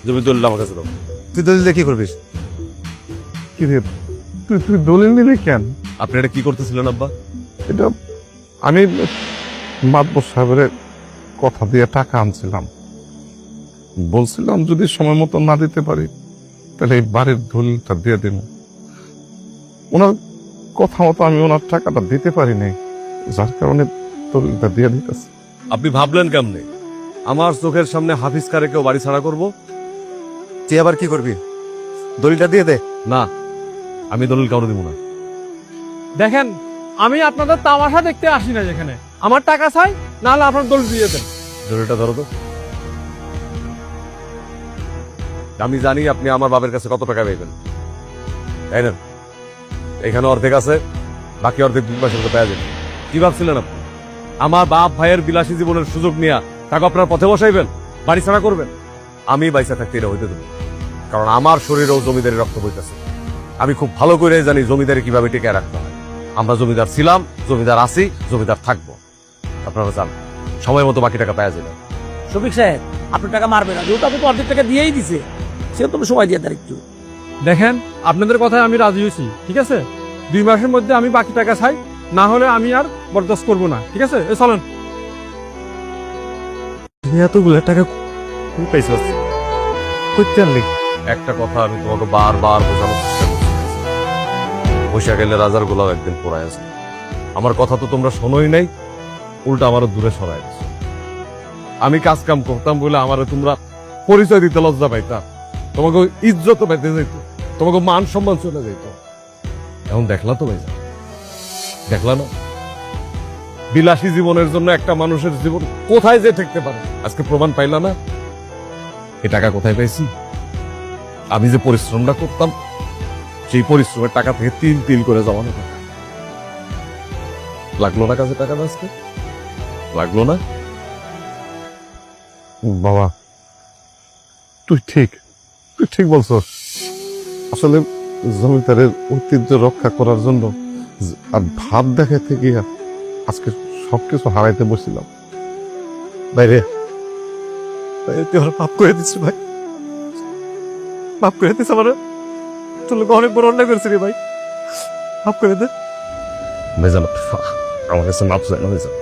জমি দলিল আমার কাছে দাও। তুই দলিল দিয়ে কি করবিস? কি রে তুই দলিল নিবি কেন? আপনি এটা কি করতেছিলেন আব্বা? এটা আমি মাতবর সাহেবের কথা দিয়ে টাকা আনছিলাম, বলছিলাম যদি সময় মতো না দিতে পারি তাহলে এই বাড়ির দলিলটা দিয়ে দিন। ওনার কথা মতো আমি ওনার টাকাটা দিতে পারি নাই, যার কারণে দলিলটা দিয়ে দিতেছে। আপনি ভাবলেন কেমনে আমার চোখের সামনে হাফিজ কারে কেউ বাড়ি ছাড়া করবো? তুই আবার কি করবি? দলিলটা দিয়ে দে। না, আমি দলিল কাউরে দিব না। দেখেন, আমি আপনাদের তামাশা দেখতে আসি না, যেখানে আমার টাকা চাই, নাহলে আপনার দলিল দিয়ে দেন। দলিলটা ধরো তো। আমি জানি আপনি আমার বাবার কাছে কত টাকা পাইবেন, তাই না? এখানে অর্ধেক আছে, বাকি অর্ধেক 2 মাসের মতো পাওয়া যাবে। কি ভাবছিলেন আপনি আমার বাপ ভাইয়ের বিলাসী জীবনের সুযোগ নিয়ে তাকে আপনার পথে বসাইবেন, বাড়ি ছাড়া করবেন? আমি বাইসা থাকতে এটা হইতে দেব, কারণ আমার শরীরেও জমিদারি রক্ত বইতেছে। আমি খুব ভালো করে জানি জমিদারি কিভাবে টিকে রাখতে হয়। আমরা জমিদার ছিলাম, জমিদার আছি, জমিদার থাকবো। আপনারা জান সময় মতো বাকি টাকা পাওয়া যাবে। শফিক সাহেব, আপনার টাকা মারবে না, যেহেতু আপনি তো অর্ধেক টাকা দিয়েই দিছে, সেহেতু তুমি সময় দিয়ে দেন একটু। দেখেন, আপনাদের কথায় আমি রাজি হয়েছি, ঠিক আছে? 2 মাসের মধ্যে আমি বাকি টাকা চাই, না হলে আমি আর বরদাস্ত করবো না, ঠিক আছে? চলেন। এতগুলো টাকা কই পাইছস? কইতে আনলি? একটা কথা আমি তোমাকে বারবার বোঝানোর চেষ্টা করছি, বসে গেলে রাজার গোলাও একদিন পড়ায় আছে। আমার কথা তো তোমরা শোনোই নাই, উল্টা আমারও দূরে সরাই দিছো। আমি কাজ কাম করতাম বলে আমারে তোমরা পরিচয় দিতে লজ্জা পাইতা, তোমাকে ইজ্জত পাইতে যাইতো, তোমাকে মান সম্মান চলে যাইতো। এখন দেখলা তো ভাই, দেখলা না বিলাসী জীবনের জন্য একটা মানুষের জীবন কোথায় যে ঠেকতে পারে? আজকে প্রমাণ পাইলা না? এ টাকা কোথায় পাইছি? আমি যে পরিশ্রমটা করতাম, সেই পরিশ্রমের টাকা থেকে তিল তিল করে জমানো টাকা। লাগলো না কাজে টাকা? আজকে লাগলো না? বাবা, তুই ঠিক বলছস। আসলে জমিদারের ঐতিহ্য রক্ষা করার জন্য আর ভাব দেখাতে গিয়ে আজকে সবকিছু হারাইতে বসছিলাম। বাইরে তুই আমার মাফ করে দিচ্ছি ভাই, মাফ করে দিস আমার। তোর লোক অনেক বড় অন্যায় করেছি রে ভাই, মাফ করে দে। মেজান আমার কাছে মাপ চাই না, মেজান।